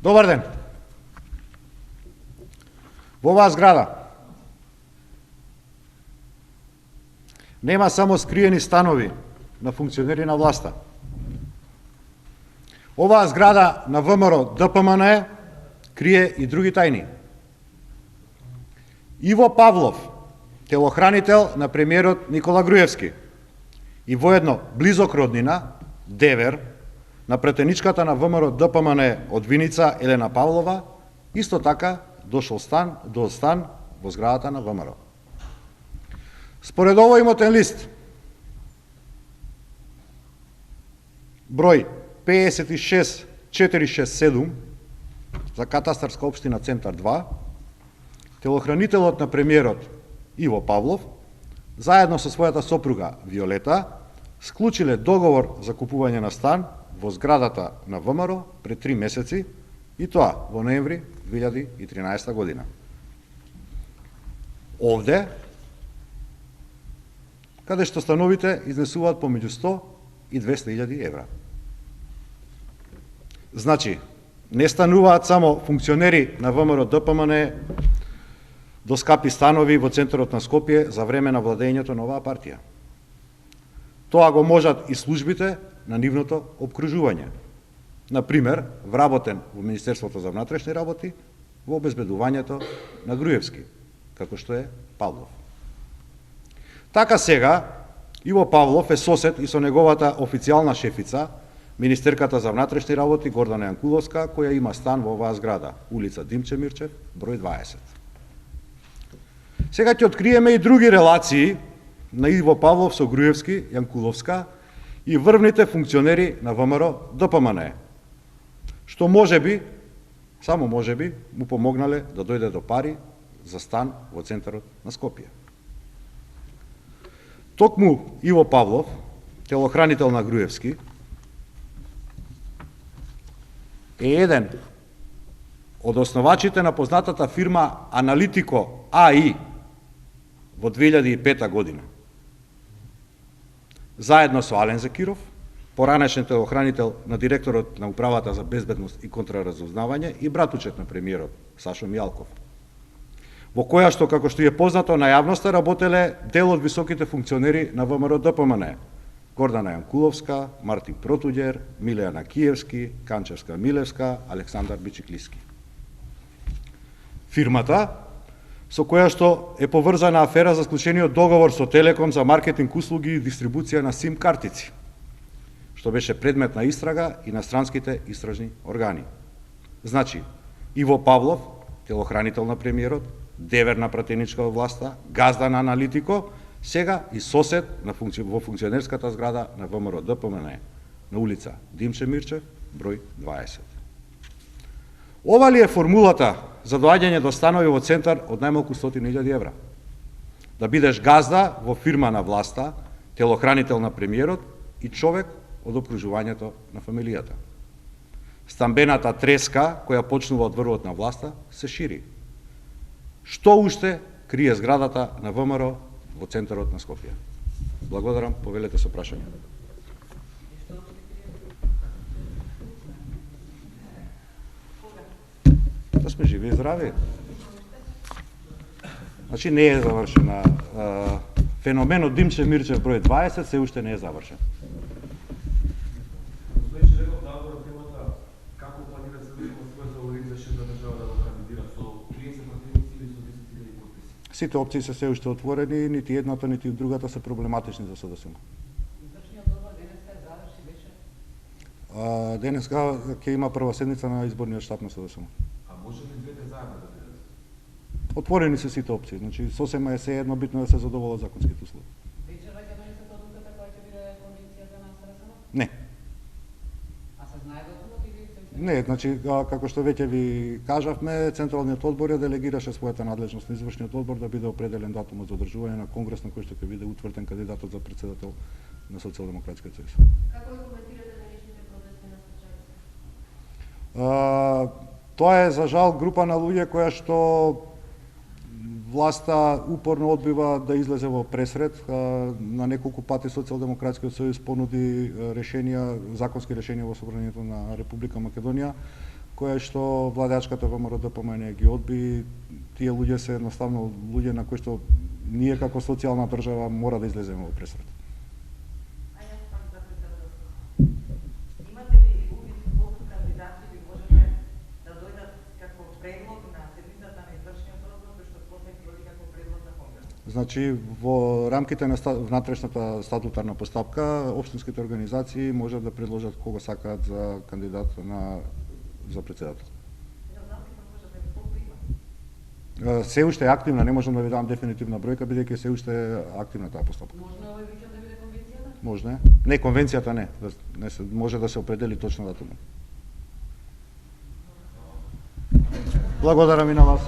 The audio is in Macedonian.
Добар ден. Во оваа зграда нема само скриени станови на функционери на власта. Оваа зграда на ВМРО ДПМН крие и други тајни. Иво Павлов, телохранител на премиерот Никола Груевски и воедно близок роднина, девер, на претеничката на ВМРО ДПМН од Виница Елена Павлова, исто така дошол до стан во зградата на ВМРО. Според овој имотен лист, број 56467 за катастарска општина Центар 2, телохранителот на премиерот Иво Павлов, заедно со својата сопруга Виолета, склучиле договор за купување на стан во зградата на ВМРО пред 3 месеци, и тоа во ноември 2013 година. Овде, каде што становите изнесуваат помеѓу 100 и 200.000 евра. Значи, не стануваат само функционери на ВМРО ДПМН до скапи станови во центарот на Скопје за време на владењето на оваа партија. Тоа го можат и службите на нивното обкружување. Например, вработен во Министерството за внатрешни работи во обезбедувањето на Груевски, како што е Павлов. Така сега, Иво Павлов е сосед и со неговата официјална шефица, министерката за внатрешни работи Гордана Јанкуловска, која има стан во оваа зграда, улица Димче Мирчев, број 20. Сега ќе откриеме и други релации на Иво Павлов со Груевски, Јанкуловска и врвните функционери на ВМРО ДПМН, што можеби, само можеби, му помогнале да дојде до пари за стан во центарот на Скопје. Токму Иво Павлов, телохранител на Груевски, е еден од основачите на познатата фирма Аналитико АИ во 2005 година. Заедно со Ален Зекиров, поранешен телохранител на директорот на Управата за безбедност и контраразузнавање и братучет на премиерот Сашо Мијалков, во која што, како што е познато на јавноста, работеле дел од високите функционери на ВМРО ДПМН: Гордана Јанкуловска, Мартин Протуѓер, Милејана Киевски, Канчевска Милевска, Александар Бичиклиски. Фирмата, со која што е поврзана афера за склучениот договор со Телеком за маркетинг услуги и дистрибуција на сим картици, што беше предмет на истрага и на странските истражни органи. Значи, Иво Павлов, телохранител на премиерот, девер на пратеничка во власта, газда на Аналитико, сега и сосед во функционерската зграда на ВМРО ДПМН на улица Димче Мирчев, број 20. Ова ли е формулата за доаѓање до станови во центар од најмалку 100.000 евра? Да бидеш газда во фирма на власта, телохранител на премиерот и човек од обкружувањето на фамилијата. Стамбената треска, која почнува од врвот на власта, се шири. Што уште крие зградата на ВМРО во центарот на Скопје? Благодарам, повелете со прашање. Да сме живи и здрави. Значи не е завршена. Феноменот Димче Мирчев број 20 се уште не е завршен. Сите опции се уште отворени, нити едната, нити другата се проблематични за СДСМ. Извршниот одбор денеска е заврши беше? Денеска ќе има прва седница на изборниот штаб на СДСМ. А може ли двете заедно да бидат? Отворени се сите опции, значи сосема е се едно битно да се задоволат законските услови. Вечера ќе донесете одлуката која ќе биде кондицијата на СДСМ? Не. А се знае датумот или се уште? Не, значи, како што веќе ви кажавме, Централниот одбор ја делегираше својата надлежност на извршниот одбор да биде определен датумот за одржување на конгрес на кој што ќе биде утврден кандидатот за председател на Социјалдемократскиот сојуз. Како го коментирате денешните протести на случајци? Тоа е за жал група на луѓе која што власта упорно одбива да излезе во пресред. На неколку пати Социјалдемократскиот сојуз понуди решенија, законски решенија во собранието на Република Македонија, која што владеачката ВМРО ДПМН ги одби. Тие луѓе се едноставно луѓе на кои што ние како социјална држава мора да излеземе во пресвет. А јас пак за председател. Имате ли увид колку кандидати би можеле да дојдат како предлог на седницата на извршниот одбор, кој што после ќе оди како предлог за конгрес? Значи, во рамките на внатрешната статутарна постапка, општинските организации можат да предложат кого сакаат за кандидат за председател. Не знам и кажете ми колку има. Се уште е активна, не можам да ви дам дефинитивна бројка, бидејќи се уште е активна таа постапка. Можно овој викенд да биде конвенцијата? Може е. Не, конвенцијата не се, може да се определи точно датумот. Благодарам и на вас.